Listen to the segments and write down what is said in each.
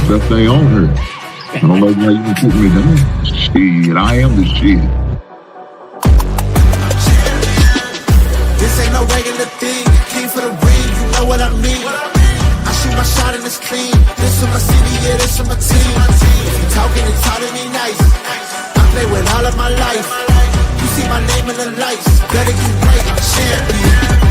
Best thing on her. I don't know why you can put me down. Shit, I am the shit. This ain't no regular thing. Came for the ring, you know what I mean. I shoot my shot and it's clean. This for my city, yeah, this for my team. If you talking and talking me nice, I play with all of my life. You see my name in the lights, better get right, I'm champion.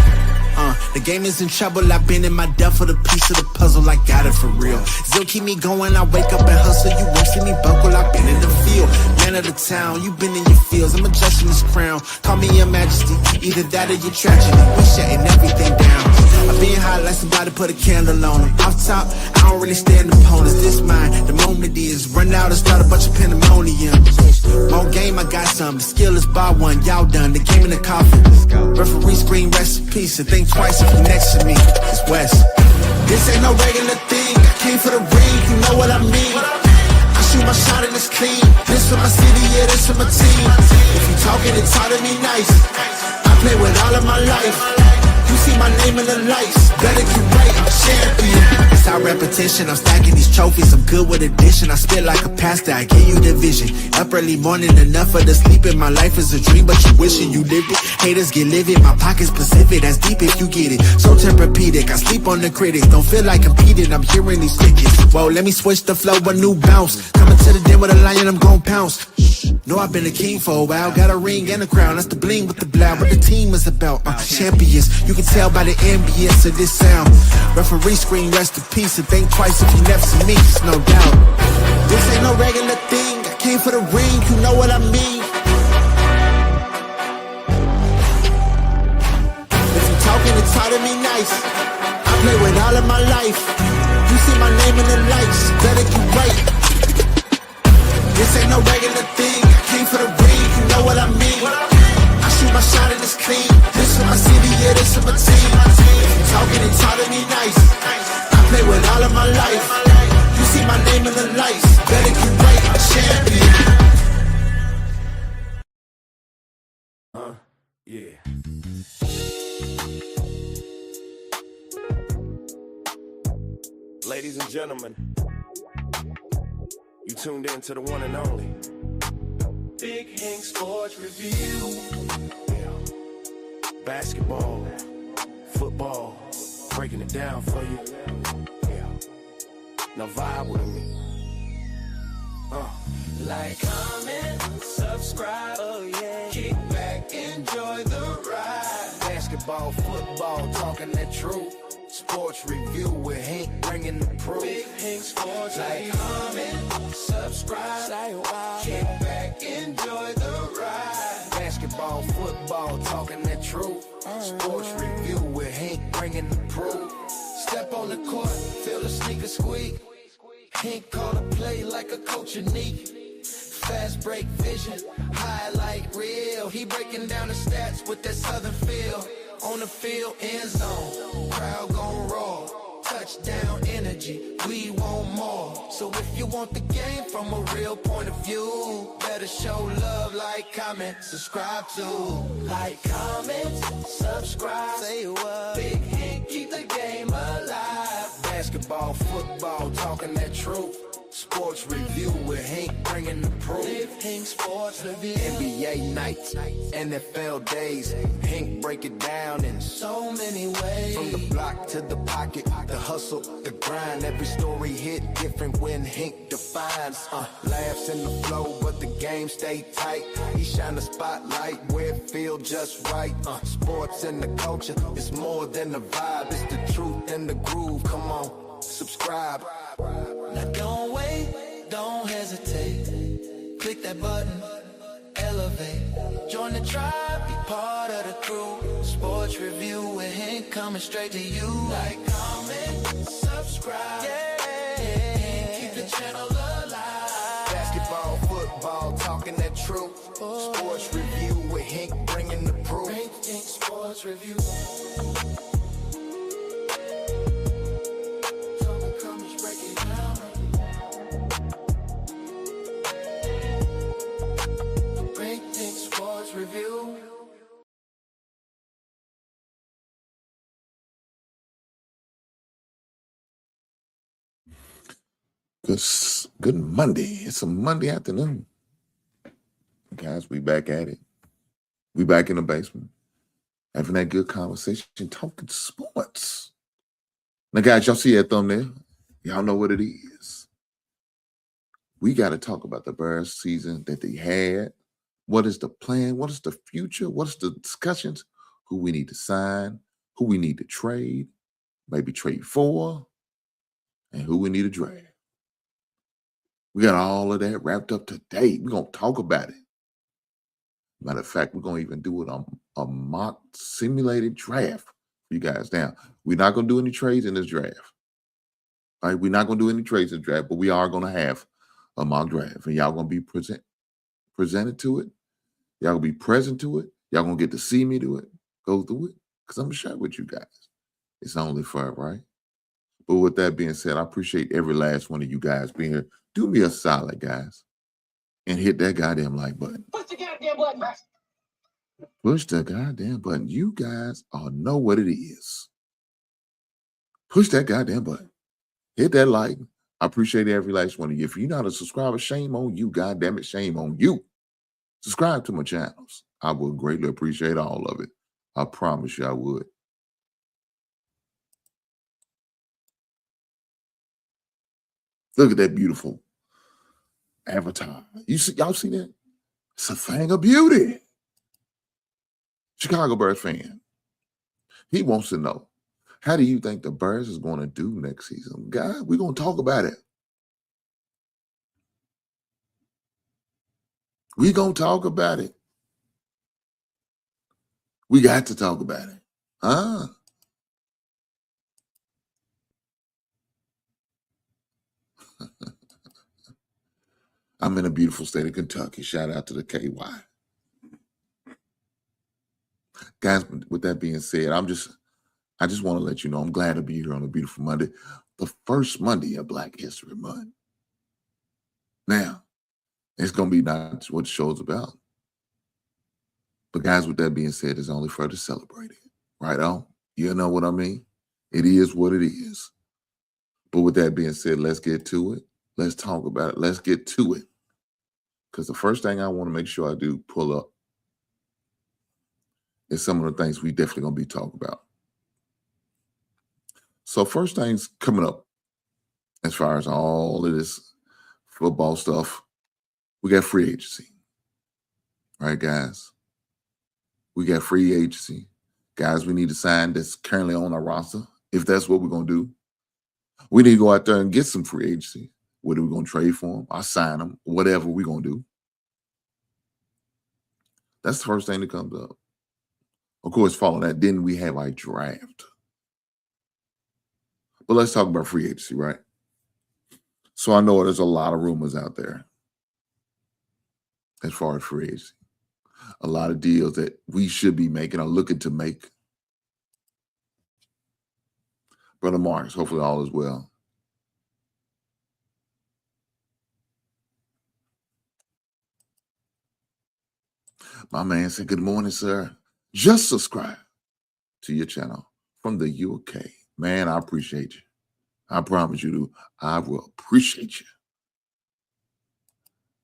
The game is in trouble, I've been in my depth for the piece of the puzzle, I got it for real. Still keep me going, I wake up and hustle, you won't see me buckle, I've been in the field. Man of the town, you been in your fields, I'm adjusting this crown. Call me your majesty, either that or your tragedy, we shutting everything down. I've been hot like somebody put a candle on them. Off top, I don't really stand opponents, this mine. The moment is run out and start a bunch of pandemonium. More game, I got some, the skill is bar one, y'all done, the game in the coffin. Referee scream rest in peace, and think twice if you next to me, it's West. This ain't no regular thing, I came for the ring, you know what I mean. I shoot my shot and it's clean, this for my city, yeah, this for my team. If you talking and talking me nice, I play with all of my life. You see my name in the lights, better get right, I'm champion. It's our repetition, I'm stacking these trophies, I'm good with addition. I spit like a pastor, I give you the vision. Up early morning, enough for the sleeping. My life is a dream, but you wishing you lived it. Haters get livid, my pocket's Pacific, that's deep if you get it. So Tempur-Pedic, I sleep on the critics. Don't feel like competing, I'm hearing these tickets. Whoa, let me switch the flow, a new bounce. Coming to the den with a lion, I'm gon' pounce. Know I've been a king for a while, got a ring and a crown. That's the bling with the blow, what the team is about. Champions, you can tell by the ambience of this sound. Referee scream rest in peace, and think twice if you next to me, it's no doubt. This ain't no regular thing, I came for the ring, you know what I mean. If you talking and talking me nice, I play with all of my life. You see my name in the lights, better get right. This ain't no regular thing, I came for the ring, you know what I mean. I shoot my shot and it's clean, this for my city, yeah, this for my team. If you talking and talking me nice, I play with all of my life. You see my name in the lights, better get right, I'm champion. Yeah. Ladies and gentlemen, you tuned in to the one and only Big Hank Sports Review. Yeah. Basketball, football, breaking it down for you. Yeah. Now vibe with me. Like, comment, subscribe, oh yeah. Kick back, enjoy the ride. Basketball, football, talking that truth. Sports review with Hank bringing the proof. Big Hank Sports. Like, comment, subscribe, kick back, enjoy the ride. Basketball, football, talking that truth. Sports review with Hank bringing the proof. Step on the court, feel the sneaker squeak. Hank call a play like a coach unique. Fast break vision, highlight reel. He breaking down the stats with that southern feel. On the field, end zone, crowd gon' roar. Touchdown energy, we want more. So if you want the game from a real point of view, better show love, like, comment, subscribe to. Like, comment, subscribe, say what. Big Hank, keep the game alive. Basketball, football, talking that truth. Sports review with Hank bringing the proof. Big Hank Sports Review. NBA nights, NFL days. Hank break it down in so many ways. From the block to the pocket, the hustle, the grind. Every story hit different when Hank defines. Laughs in the flow, but the game stay tight. He shine the spotlight where it feel just right. Sports and the culture, it's more than a vibe. It's the truth and the groove. Come on, subscribe. Now don't wait, don't hesitate. Click that button, elevate. Join the tribe, be part of the crew. Sports review with Hank coming straight to you. Like, comment, subscribe, yeah. Keep the channel alive. Basketball, football, talking that truth. Sports review with Hank bringing the proof. Hank Sports Review. Review. Good Monday. It's a Monday afternoon. Guys, we back at it. We back in the basement. Having that good conversation, talking sports. Now, guys, y'all see that thumbnail? Y'all know what it is. We got to talk about the Bears season that they had. What is the plan? What is the future? What's the discussions? Who we need to sign? Who we need to trade? Maybe trade for? And who we need to draft? We got all of that wrapped up today. We're going to talk about it. Matter of fact, we're going to even do it on a mock simulated draft for you guys. Now, we're not going to do any trades in this draft. All right, we're not going to do any trades in the draft, but we are going to have a mock draft. And y'all going to be presented to it. Y'all going to be present to it. Y'all going to get to see me do it, go through it, because I'm going to share with you guys. It's only fair, right? But with that being said, I appreciate every last one of you guys being here. Do me a solid, guys, and hit that goddamn like button. Push the goddamn button. Push the goddamn button. You guys all know what it is. Push that goddamn button. Hit that like. I appreciate every last one of you. If you're not a subscriber, shame on you. Goddamn it, shame on you. Subscribe to my channels. I would greatly appreciate all of it. I promise you I would. Look at that beautiful avatar. Y'all see that? It's a thing of beauty. Chicago Bears fan. He wants to know, how do you think the Bears is going to do next season? Guys, we're going to talk about it. We're going to talk about it. We got to talk about it. Huh? I'm in a beautiful state of Kentucky. Shout out to the KY. Guys, with that being said, I just want to let you know I'm glad to be here on a beautiful Monday, the first Monday of Black History Month. Now, it's going to be not what the show's about. But guys, with that being said, it's only fair to celebrate it. Right on? You know what I mean? It is what it is. But with that being said, let's get to it. Let's talk about it. Let's get to it. Because the first thing I want to make sure I do pull up is some of the things we definitely going to be talking about. So first things coming up, as far as all of this football stuff, we got free agency. Right, guys? We got free agency. Guys, we need to sign that's currently on our roster, if that's what we're going to do. We need to go out there and get some free agency. What are we going to trade for them? I sign them, whatever we're going to do. That's the first thing that comes up. Of course, following that, then we have our draft. But let's talk about free agency, right? So I know there's a lot of rumors out there as far as free agency. A lot of deals that we should be making or looking to make. Brother Marcus, hopefully all is well. My man said, good morning, sir. Just subscribe to your channel from the UK. Man, I appreciate you. I promise you do. I will appreciate you.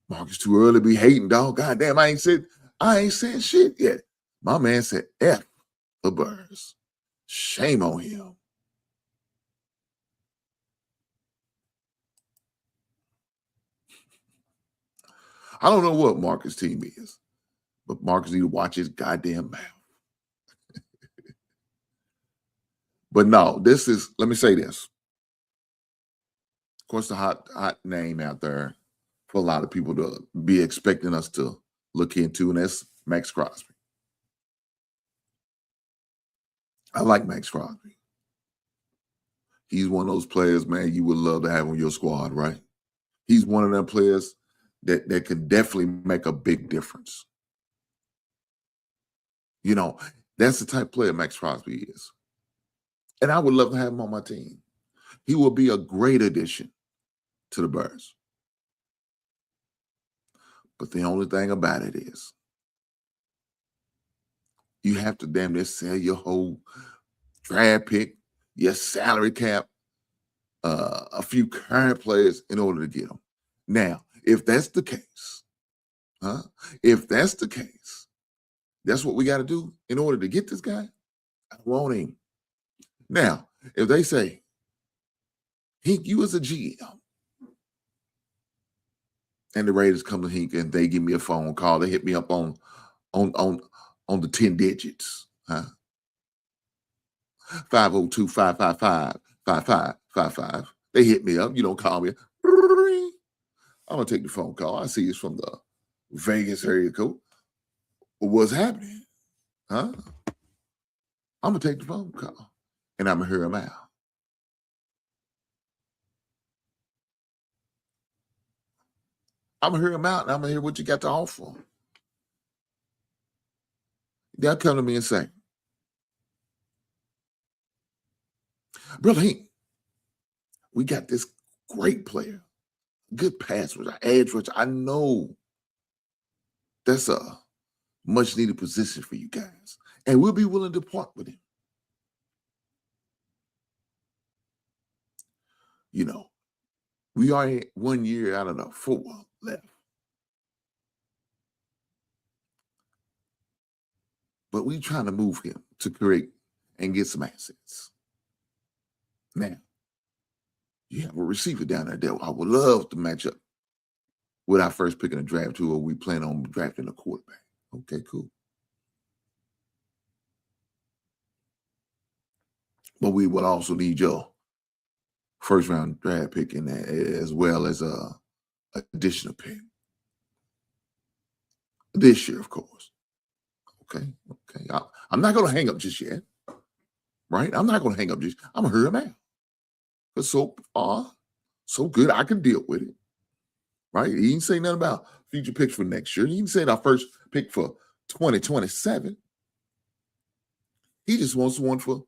Marcus, too early to be hating, dog. God damn, I ain't said shit yet. My man said, F the Bears. Shame on him. I don't know what Marcus' team is, but Marcus need to watch his goddamn mouth. But no, let me say this. Of course, the hot name out there for a lot of people to be expecting us to look into, and that's Max Crosby. I like Max Crosby. He's one of those players, man, you would love to have on your squad, right? He's one of them players that can definitely make a big difference. You know, that's the type of player Max Crosby is. And I would love to have him on my team. He will be a great addition to the Bears. But the only thing about it is you have to damn near sell your whole draft pick, your salary cap, a few current players in order to get them. Now, if that's the case, if that's the case, that's what we got to do in order to get this guy. I want him. Now, if they say, Hink, you as a GM, and the Raiders come to Hink and they give me a phone call, they hit me up on the 10 digits, 502-555-5555. They hit me up. You don't call me. I'm gonna take the phone call. I see it's from the Vegas area code. What's happening? I'm gonna take the phone call and I'm gonna hear him out. I'm gonna hear him out and I'm gonna hear what you got to offer. They'll come to me and say, Brother Hink, we got this great player, good pass rusher, edge rusher. I know that's a much needed position for you guys, and we'll be willing to part with him. You know, we are 1 year out of the 4 left. But we trying to move him to create and get some assets. Now, you have a receiver down there that I would love to match up with our first pick in the draft, who we plan on drafting a quarterback. Okay, cool. But we will also need your first round draft pick in that, as well as a additional pick this year, of course. Okay. I'm not going to hang up just yet, right? I'm not going to hang up just. I'm going to hear him out. But so far, so good, I can deal with it, right? He didn't say nothing about future picks for next year. He didn't say our first pick for 2027. He just wants one for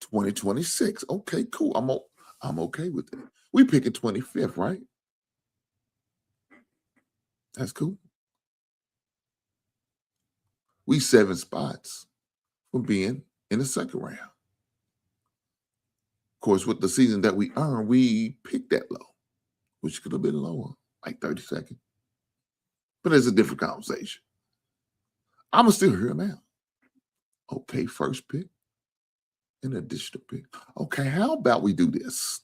2026. Okay, cool. I'm okay with that. We picking 25th, right? That's cool. We 7 spots from being in the second round. Of course, with the season that we earned, we picked that low, which could have been lower, like 32nd. But it's a different conversation. I'm going to still hear him out. Okay, first pick, an additional pick. Okay, how about we do this?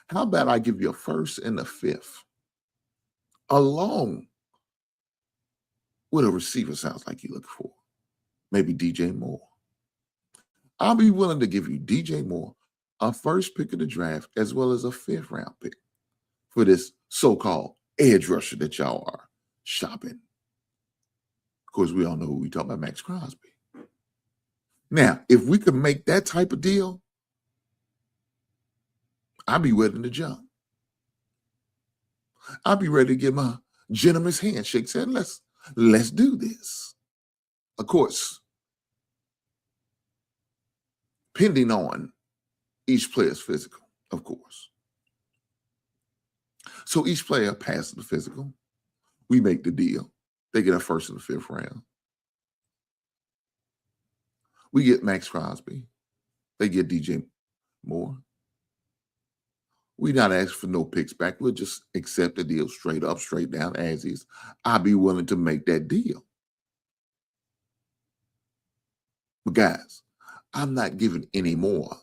How about I give you a first and a 5th, along with a receiver sounds like you look for? Maybe DJ Moore. I'll be willing to give you DJ Moore, a first pick of the draft, as well as a 5th round pick for this so-called edge rusher that y'all are shopping. Of course, we all know who we talk about, Max Crosby. Now, if we could make that type of deal, I'd be willing to jump. I'd be ready to give my gentleman's handshake, saying, let's do this. Of course, pending on each player's physical, of course. So each player passes the physical. We make the deal. They get a first and a 5th round. We get Max Crosby. They get DJ Moore. We not asking for no picks back. We'll just accept the deal straight up, straight down, as is. I'll be willing to make that deal. But guys, I'm not giving any more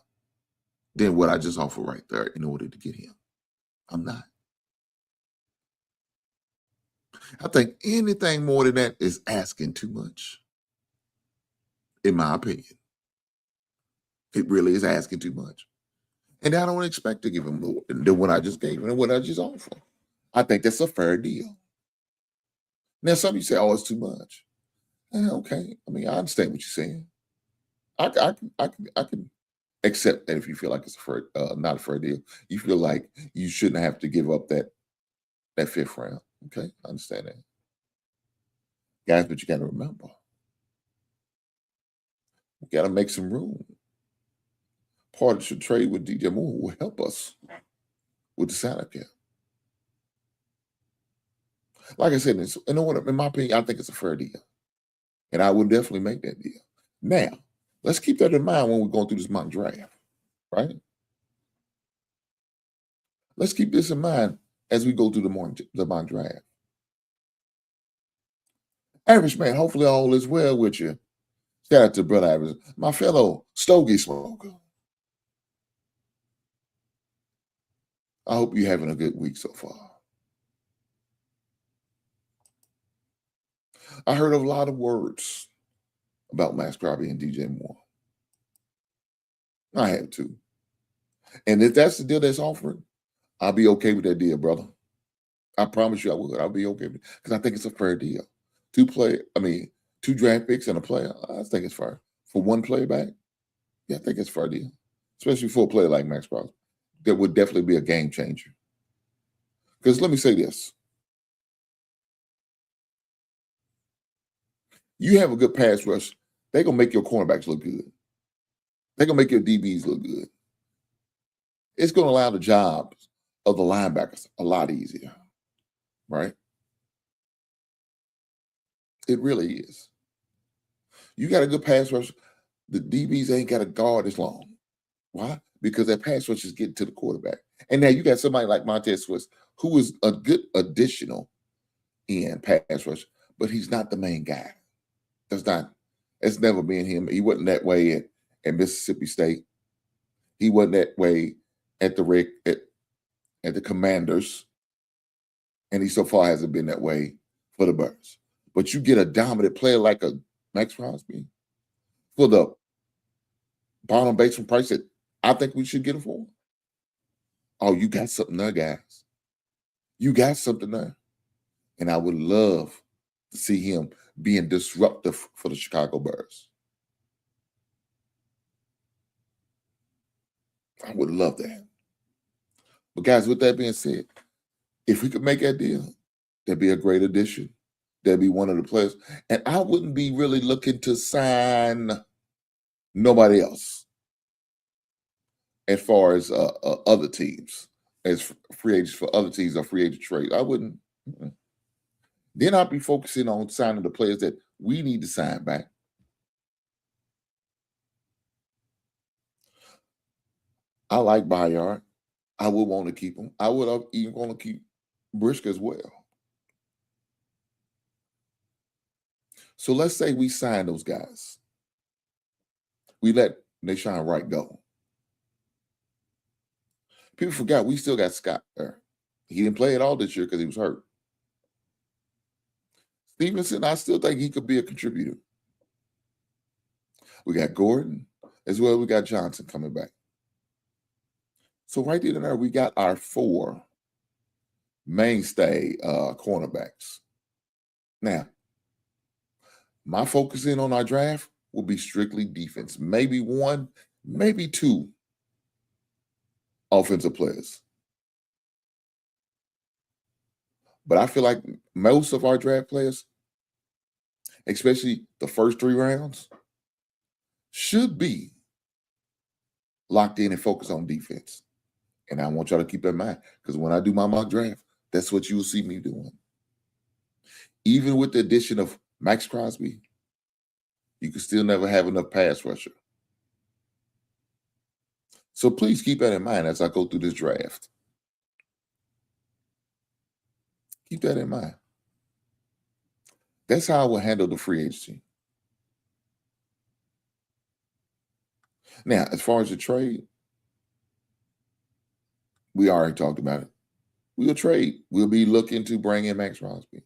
than what I just offered right there in order to get him. I'm not. I think anything more than that is asking too much, in my opinion. It really is asking too much. And I don't expect to give him more than what I just gave him and what I just offered. I think that's a fair deal. Now, some of you say, oh, it's too much. Okay. I mean, I understand what you're saying. I can accept that if you feel like it's not a fair deal. You feel like you shouldn't have to give up that 5th round. Okay, I understand that. Guys, but you got to remember, we got to make some room. Part of the trade with DJ Moore will help us with the salary cap. Like I said, in my opinion, I think it's a fair deal. And I would definitely make that deal. Now, let's keep that in mind when we're going through this mock draft, right? Let's keep this in mind as we go through the mock draft. Average man, hopefully all is well with you. Shout out to Brother Average, my fellow stogie smoker. I hope you're having a good week so far. I heard a lot of words about Max Crosby and DJ Moore. I have too. And if that's the deal that's offered, I'll be okay with that deal, brother. I promise you I would. I'll be okay with it because I think it's a fair deal. Two draft picks and a player. I think it's fair. For one player back, yeah, I think it's a fair deal. Especially for a player like Max Crosby. That would definitely be a game changer. Because let me say this. You have a good pass rush, they're going to make your cornerbacks look good. They're going to make your DBs look good. It's going to allow the jobs of the linebackers a lot easier, right? It really is. You got a good pass rush, the DBs ain't got to guard as long. Why? Because that pass rush is getting to the quarterback. And now you got somebody like Montez Swift, who is a good additional in pass rush, but he's not the main guy. It's never been him. He wasn't that way at Mississippi State. He wasn't that way at the Commanders. And he so far hasn't been that way for the Birds. But you get a dominant player like a Max Crosby for the bottom baseman price that I think we should get him for. Oh, you got something there, guys. You got something there. And I would love to see him being disruptive for the Chicago Bears. I would love that. But guys, with that being said, if we could make that deal, that'd be a great addition. That'd be one of the players. And I wouldn't be really looking to sign nobody else as far as other teams, as free agents for other teams or free agent trade. I wouldn't. Then I'd be focusing on signing the players that we need to sign back. I like Bayard. I would want to keep him. I would even want to keep Brisker as well. So let's say we sign those guys. We let Nahshon Wright go. People forgot we still got Scott there. He didn't play at all this year because he was hurt. Stevenson, I still think he could be a contributor. We got Gordon as well. We got Johnson coming back. So right there, we got our 4 mainstay cornerbacks. Now, my focusing on our draft will be strictly defense. Maybe 1, maybe 2 offensive players. But I feel like most of our draft players, especially the first 3 rounds, should be locked in and focused on defense. And I want y'all to keep that in mind because when I do my mock draft, that's what you will see me doing. Even with the addition of Max Crosby, you can still never have enough pass rusher. So please keep that in mind as I go through this draft. Keep that in mind. That's how I will handle the free agency. Now, as far as the trade, we already talked about it. We'll trade. We'll be looking to bring in Max Crosby.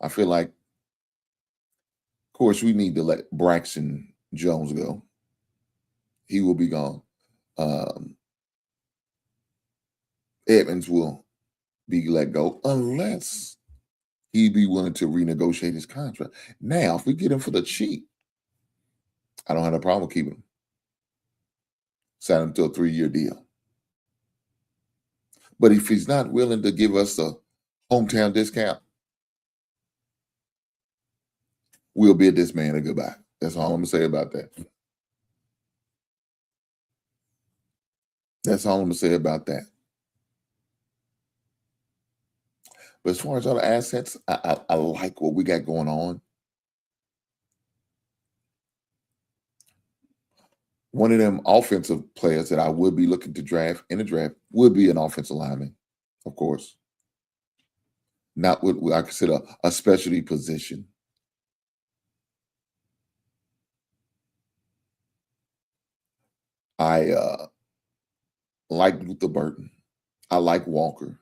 I feel like, of course, we need to let Braxton Jones go. He will be gone. Edmonds will be let go unless he be willing to renegotiate his contract. Now, if we get him for the cheap, I don't have a problem with keeping him. Sign him to a 3-year deal. But if he's not willing to give us a hometown discount, we'll bid this man a goodbye. That's all I'm going to say about that. That's all I'm going to say about that. But as far as other assets, I like what we got going on. One of them offensive players that I would be looking to draft in the draft would be an offensive lineman, of course. Not what I consider a specialty position. I like Luther Burton. I like Walker.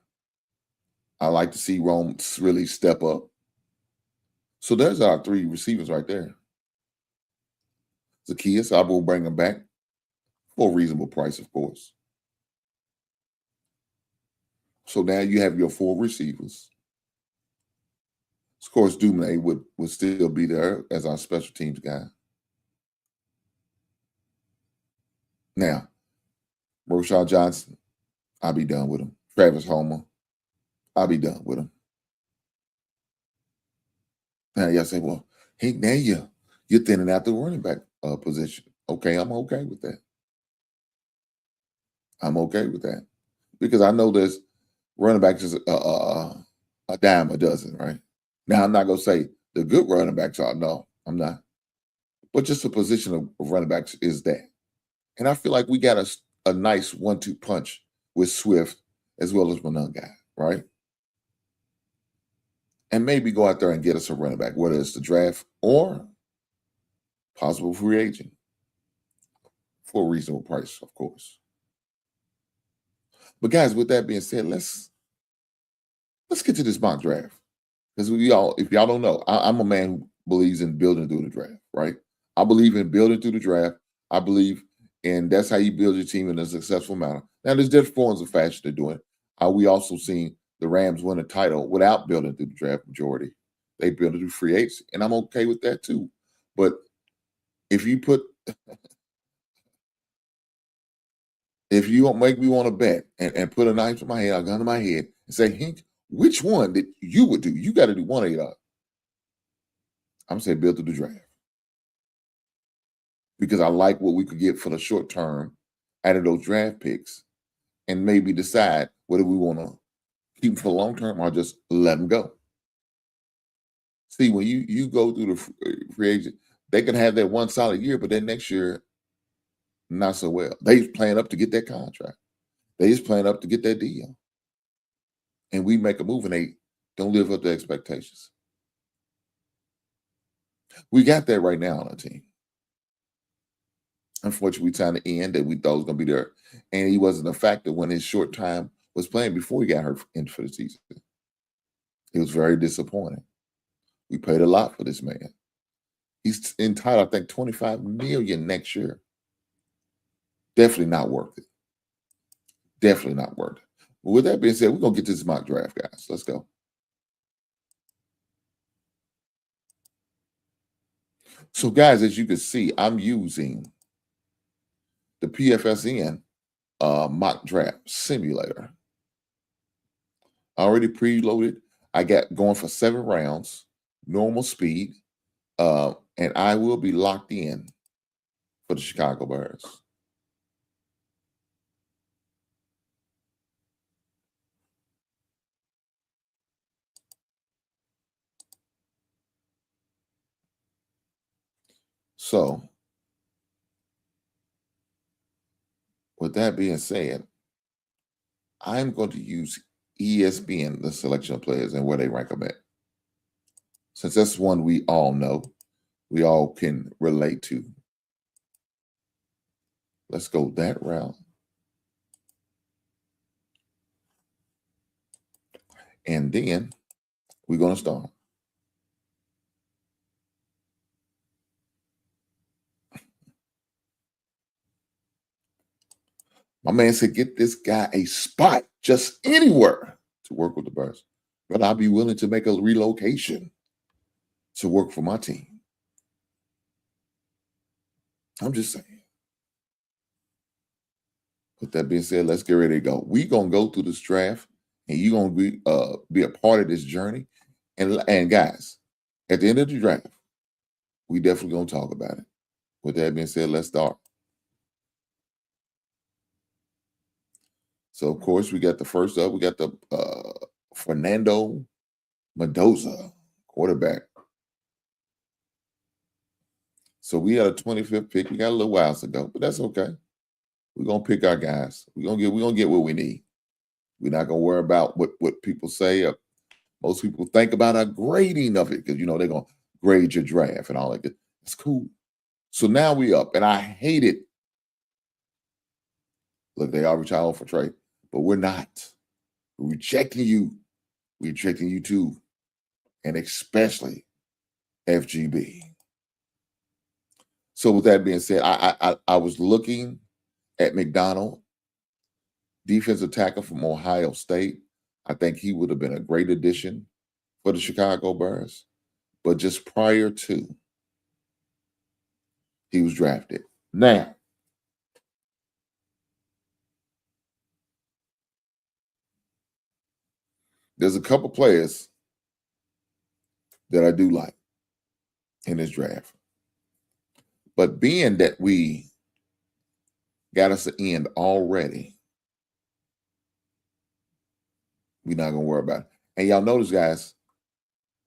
I like to see Rome really step up. So there's our three receivers right there. Zacchaeus, I will bring him back for a reasonable price, of course. So now you have your four receivers. Of course, Dumais would still be there as our special teams guy. Now, Roschon Johnson, I'll be done with him. Travis Homer, I'll be done with him. Now y'all say, well, hey, now you're thinning out the running back position. Okay, I'm okay with that. I'm okay with that because I know there's running backs is a dime a dozen, right? Now I'm not gonna say the good running backs are. No, I'm not. But just the position of running backs is that, and I feel like we got a nice 1-2 punch with Swift as well as Mononga, right? And maybe go out there and get us a running back, whether it's the draft or possible free agent for a reasonable price, of course. But guys, with that being said, let's get to this mock draft. Because if y'all don't know, I'm a man who believes in building through the draft, right? I believe in building through the draft. I believe in that's how you build your team in a successful manner. Now, there's different forms of fashion to do it. We also seen the Rams win a title without building through the draft majority. They built it through free agents, and I'm okay with that too. But if you don't make me want to bet and put a knife to my head, a gun to my head, and say, Hank, which one that you would do? You got to do one of it. I'm saying build through the draft. Because I like what we could get for the short term out of those draft picks and maybe decide whether we want to keep them for long term or just let them go. See, when you go through the free agent, they can have that one solid year, but then next year, not so well. They just playing up to get that contract. They just playing up to get that deal. And we make a move and they don't live up to expectations. We got that right now on our team. Unfortunately, we signed the end that we thought was going to be there. And he wasn't a factor when his short time was playing before he got hurt for the season. It was very disappointing. We paid a lot for this man. He's entitled, I think, $25 million next year. Definitely not worth it. Definitely not worth it. But with that being said, we're going to get this mock draft, guys. Let's go. So, guys, as you can see, I'm using the PFSN mock draft simulator. I already preloaded. I got going for 7 rounds, normal speed, and I will be locked in for the Chicago Bears. So, with that being said, I'm going to use ESPN, the selection of players and where they rank them at. Since that's one we all know, we all can relate to. Let's go that route. And then we're going to start. My man said, get this guy a spot just anywhere to work with the Bears. But I'll be willing to make a relocation to work for my team. I'm just saying. With that being said, let's get ready to go. We're going to go through this draft, and you're going to be a part of this journey. And guys, at the end of the draft, we definitely going to talk about it. With that being said, let's start. So, of course, we got the first up. We got the Fernando Mendoza, quarterback. So we had a 25th pick. We got a little while to go, but that's okay. We're gonna pick our guys. We're gonna get what we need. We're not gonna worry about what people say. Most people think about our grading of it because they're gonna grade your draft and all that. That's cool. So now we up, and I hate it. Look, they are retired for trade, but we're not. We're rejecting you. We're rejecting you too, and especially FGB. So with that being said, I was looking at McDonald, defensive tackle from Ohio State. I think he would have been a great addition for the Chicago Bears. But just prior to, he was drafted. Now, there's a couple players that I do like in this draft. But being that we got us an end already, we're not going to worry about it. And y'all notice, guys,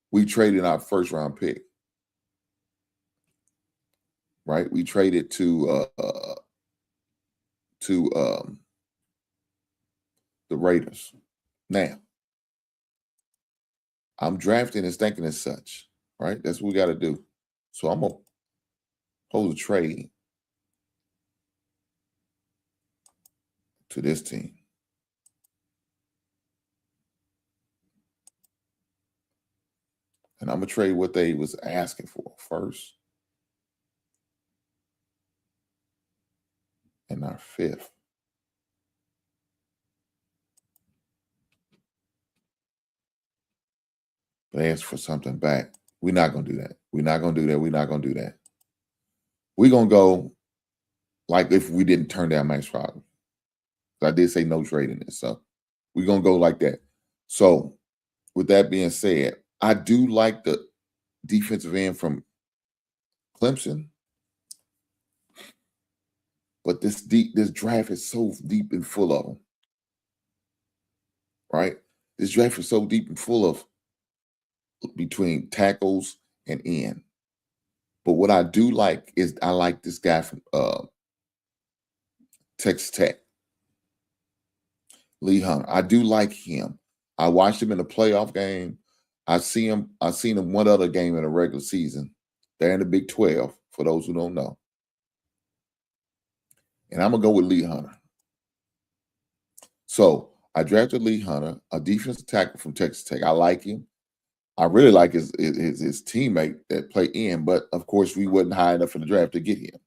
we traded our first round pick. Right? We traded to the Raiders. Now, I'm drafting and thinking as such, right? That's what we got to do. So I'm going to hold a trade to this team. And I'm going to trade what they was asking for first and our fifth. They asked for something back. We're not going to do that. We're not going to do that. We're not going to do that. We're going to go like if we didn't turn down Max Crosby. I did say no trading this. So we're going to go like that. So with that being said, I do like the defensive end from Clemson. But this draft is so deep and full of them. Right? This draft is so deep and full of between tackles and end. But what I do like is I like this guy from Texas Tech, Lee Hunter. I do like him. I watched him in a playoff game. I've seen him one other game in a regular season. They're in the Big 12, for those who don't know. And I'm going to go with Lee Hunter. So I drafted Lee Hunter, a defensive tackle from Texas Tech. I like him. I really like his teammate that played in, but of course we wasn't high enough in the draft to get him.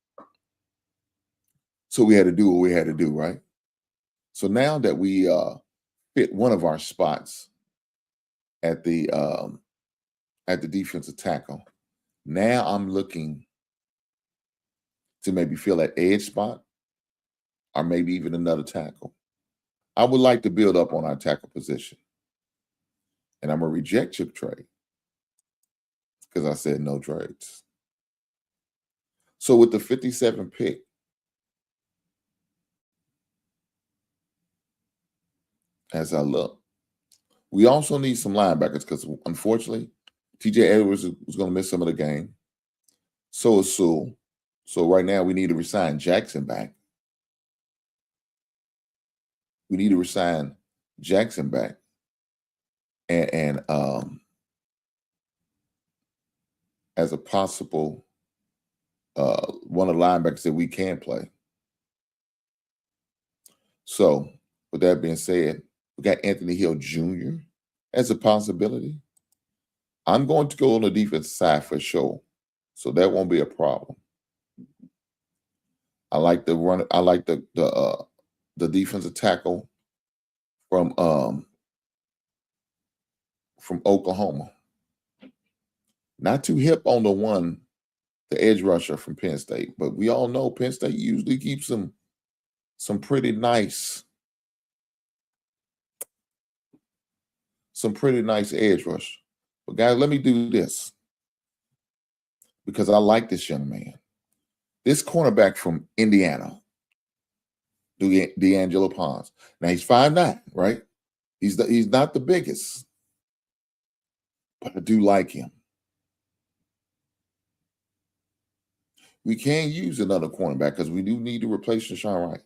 So we had to do what we had to do, right? So now that we fit one of our spots at the defensive tackle, now I'm looking to maybe fill that edge spot or maybe even another tackle. I would like to build up on our tackle position. And I'm going to reject your trade because I said no trades. So with the 57 pick, as I look, we also need some linebackers because unfortunately, TJ Edwards was going to miss some of the game. So is Sewell. So right now we need to resign Jackson back. We need to resign Jackson back. And as a possible one of the linebackers that we can play. So with that being said, we got Anthony Hill Jr. as a possibility. I'm going to go on the defensive side for sure. So that won't be a problem. I like the run. I like the defensive tackle from Oklahoma. Not too hip on the edge rusher from Penn State, but we all know Penn State usually keeps some pretty nice edge rush. But guys, let me do this because I like this young man. This cornerback from Indiana, D'Angelo Pons. Now he's 5'9", right? He's not the biggest, but I do like him. we can use another cornerback because we do need to replace Deshaun Wright.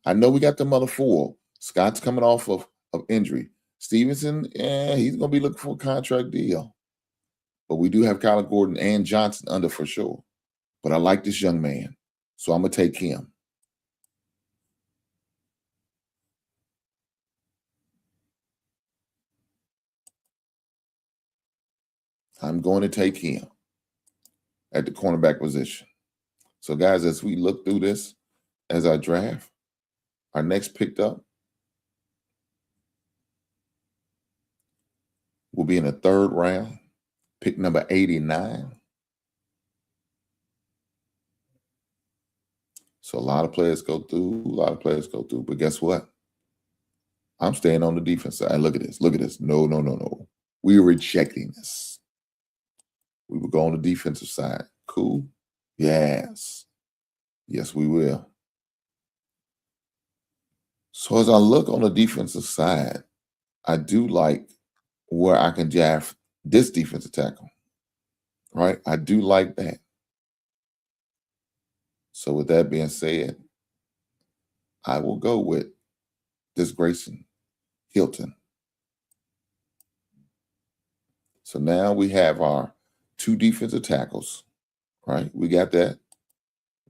I know we got the mother four. Scott's coming off of injury. Stevenson, he's going to be looking for a contract deal. But we do have Kyler Gordon and Johnson under for sure. But I like this young man, so I'm going to take him. I'm going to take him at the cornerback position. So, guys, as we look through this, as our draft, our next picked up will be in the third round, pick number 89. So a lot of players go through, But guess what? I'm staying on the defense side. Look at this. No. We're rejecting this. We will go on the defensive side. Cool? Yes. Yes, we will. So as I look on the defensive side, I do like where I can draft this defensive tackle, right? I do like that. So with that being said, I will go with this Grayson Hilton. So now we have our two defensive tackles, right? We got that.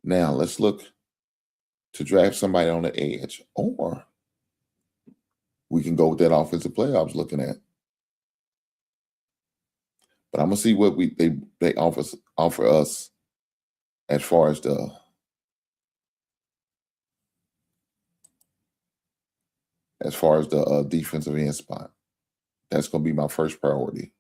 Now let's look to draft somebody on the edge, or we can go with that offensive player I was looking at. But I'm gonna see what they offer us as far as the defensive end spot. That's gonna be my first priority.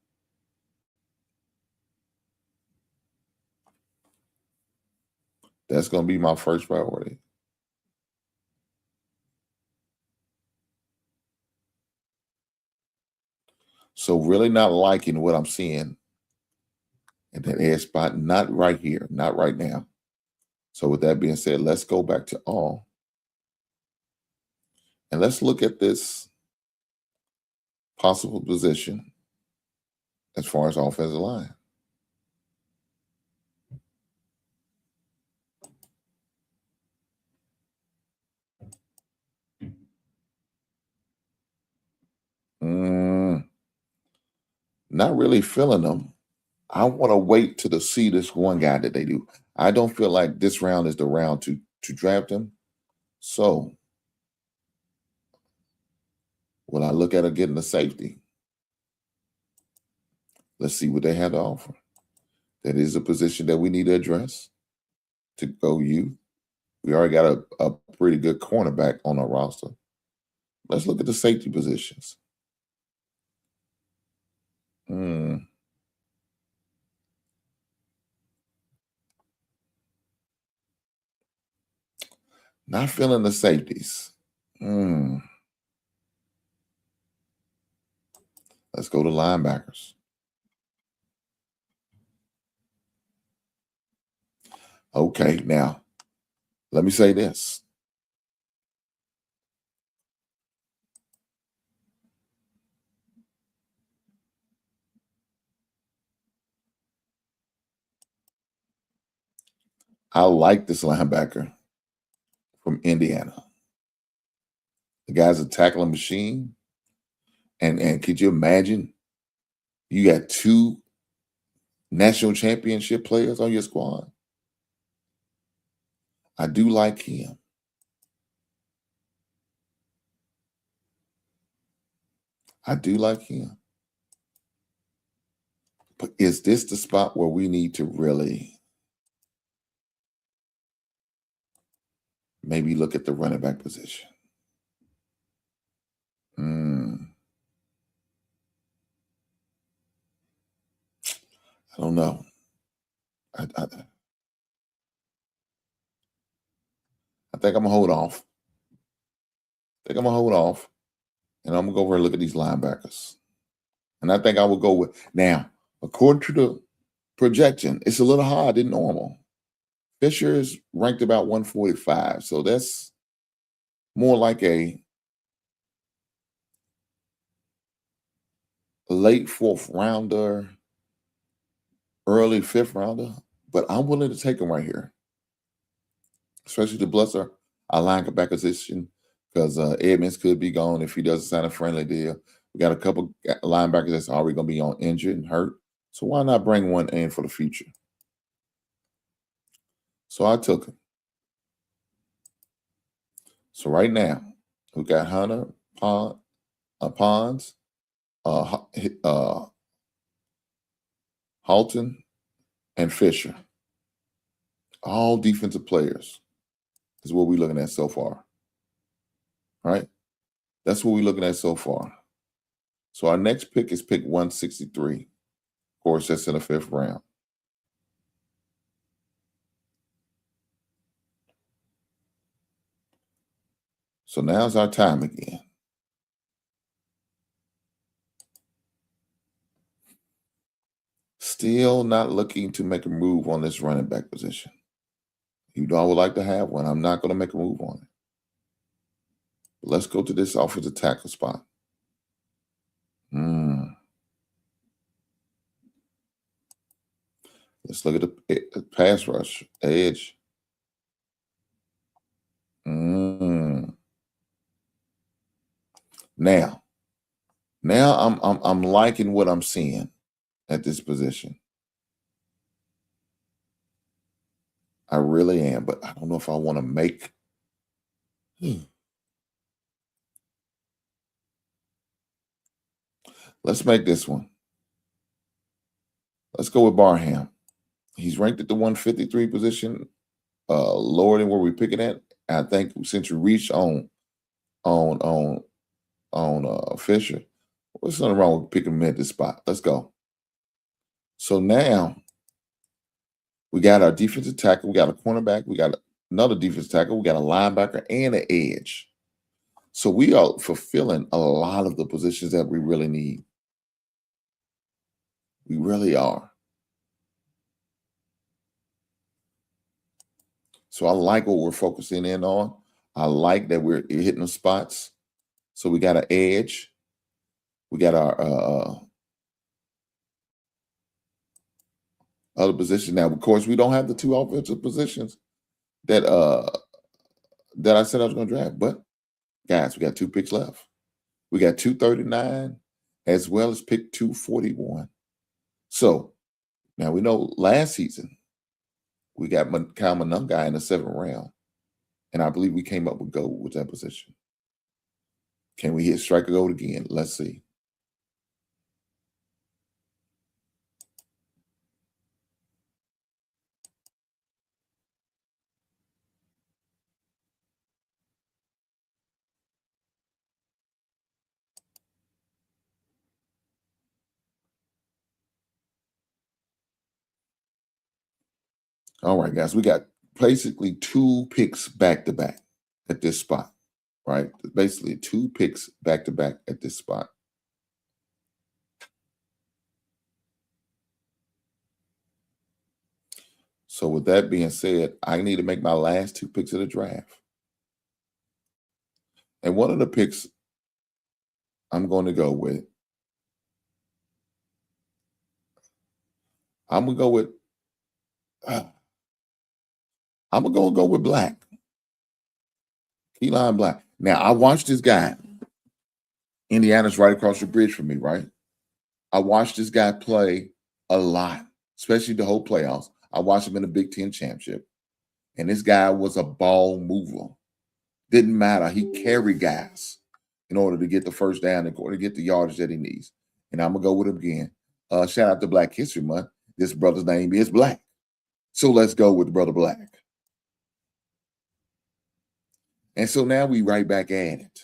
That's gonna be my first priority. So really not liking what I'm seeing in that edge spot. Not right here, not right now. So with that being said, let's go back to all. And let's look at this possible position as far as offensive line. Not really feeling them. I want to wait to see this one guy that they do. I don't feel like this round is the round to draft him. So when I look at getting the safety, let's see what they have to offer. That is a position that we need to address to go you. We already got a pretty good cornerback on our roster. Let's look at the safety positions. Not feeling the safeties. Let's go to linebackers. Okay, now, let me say this. I like this linebacker from Indiana. The guy's a tackling machine. And could you imagine you got two national championship players on your squad? I do like him. But is this the spot where we need to really maybe look at the running back position? I don't know. I think I'm going to hold off. And I'm going to go over and look at these linebackers. And I think I will go with, now, according to the projection, it's a little higher than normal. Fisher is ranked about 145. So that's more like a late fourth rounder, early fifth rounder. But I'm willing to take him right here. especially to bless our linebacker position, because Edmonds could be gone if he doesn't sign a friendly deal. We got a couple linebackers that's already going to be on injured and hurt. So why not bring one in for the future? So I took him. So right now, we got Hunter, Pons, Halton, and Fisher. All defensive players is what we're looking at so far. Right? That's what we're looking at so far. So our next pick is pick 163. Of course, that's in the 5th round. So now's our time again. Still not looking to make a move on this running back position. You know I would like to have one. I'm not going to make a move on it. But let's go to this offensive tackle spot. Let's look at the pass rush, edge. Now I'm liking what I'm seeing at this position. I really am, but I don't know if I want to make. Let's make this one. Let's go with Barham. He's ranked at the 153 position, lower than where we pick it at. I think since you reached on Fisher, what's something wrong with picking him at this spot? Let's go. So now we got our defensive tackle, we got a cornerback, we got another defensive tackle, we got a linebacker and an edge. So we are fulfilling a lot of the positions that we really need. We really are. So I like what we're focusing in on. I like that we're hitting the spots. So we got an edge. We got our other positions. Now, of course, we don't have the 2 offensive positions that I said I was going to draft. But, guys, we got 2 picks left. We got 239 as well as pick 241. So, now we know last season we got Kyle Monungai in the 7th round. And I believe we came up with gold with that position. Can we hit striker gold again? Let's see. All right, guys, we got basically 2 picks back to back at this spot, right? Basically 2 picks back to back at this spot. So with that being said, I need to make my last 2 picks of the draft. And one of the picks I'm going to go with, I'm going to go with Black. Keelan Black. Now, I watched this guy. Indiana's right across the bridge from me, right? I watched this guy play a lot, especially the whole playoffs. I watched him in the Big Ten championship. And this guy was a ball mover. Didn't matter. He carried guys in order to get the first down, in order to get the yardage that he needs. And I'm going to go with him again. Shout out to Black History Month. This brother's name is Black. So let's go with Brother Black. And so now we right back at it.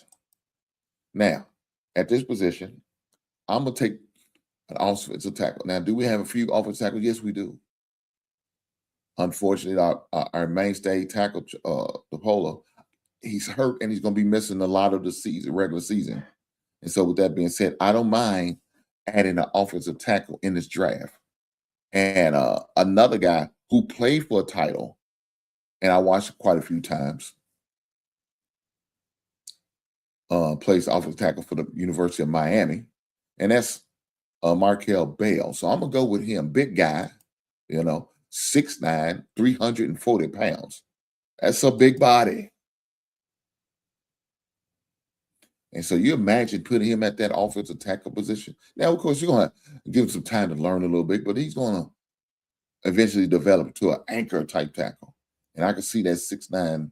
Now, at this position, I'm going to take an offensive tackle. Now, do we have a few offensive tackles? Yes, we do. Unfortunately, our mainstay tackle, the Polo, he's hurt and he's going to be missing a lot of the season, regular season. And so with that being said, I don't mind adding an offensive tackle in this draft. And another guy who played for a title, and I watched quite a few times, plays offensive tackle for the University of Miami, and that's Markel Bell. So I'm going to go with him. Big guy, 6'9", 340 pounds. That's a big body. And so you imagine putting him at that offensive tackle position. Now, of course, you're going to give him some time to learn a little bit, but he's going to eventually develop to an anchor type tackle. And I can see that 6'9"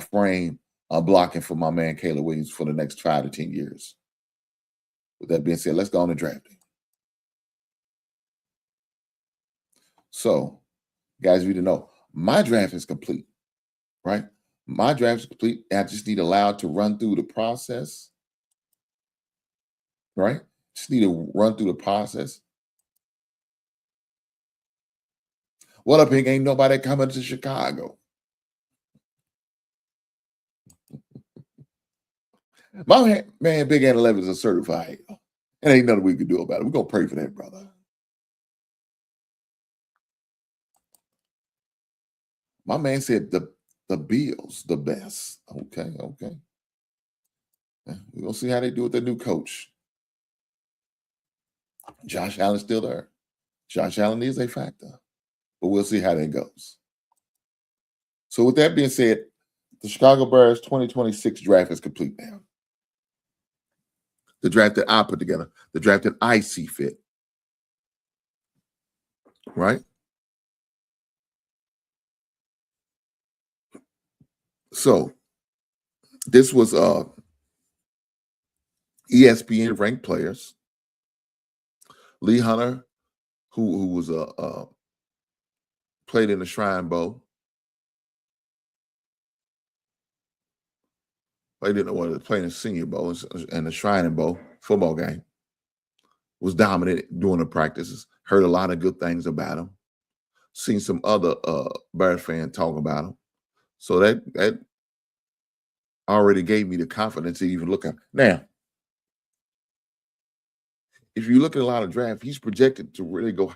frame blocking for my man Caleb Williams for the next 5 to 10 years. With that being said, let's go on and draft him. So, guys, you need to know my draft is complete, right? My draft is complete. I just need allowed to run through the process, right? Just need to run through the process. What up, Pink? Ain't nobody coming to Chicago. My man, Big ATLiens is a certified. It ain't nothing we can do about it. We're going to pray for that, brother. My man said the Bills, the best. Okay. We're going to see how they do with their new coach. Josh Allen's still there. Josh Allen is a factor. But we'll see how that goes. So with that being said, the Chicago Bears 2026 draft is complete now. The draft that I put together, the draft that I see fit. Right? So this was ESPN ranked players. Lee Hunter, who was played in the Shrine Bowl. Played in the Senior Bowl and the Shrine Bowl football game. Was dominant during the practices. Heard a lot of good things about him. Seen some other Bears fans talk about him. So that already gave me the confidence to even look at him. Now, if you look at a lot of drafts, he's projected to really go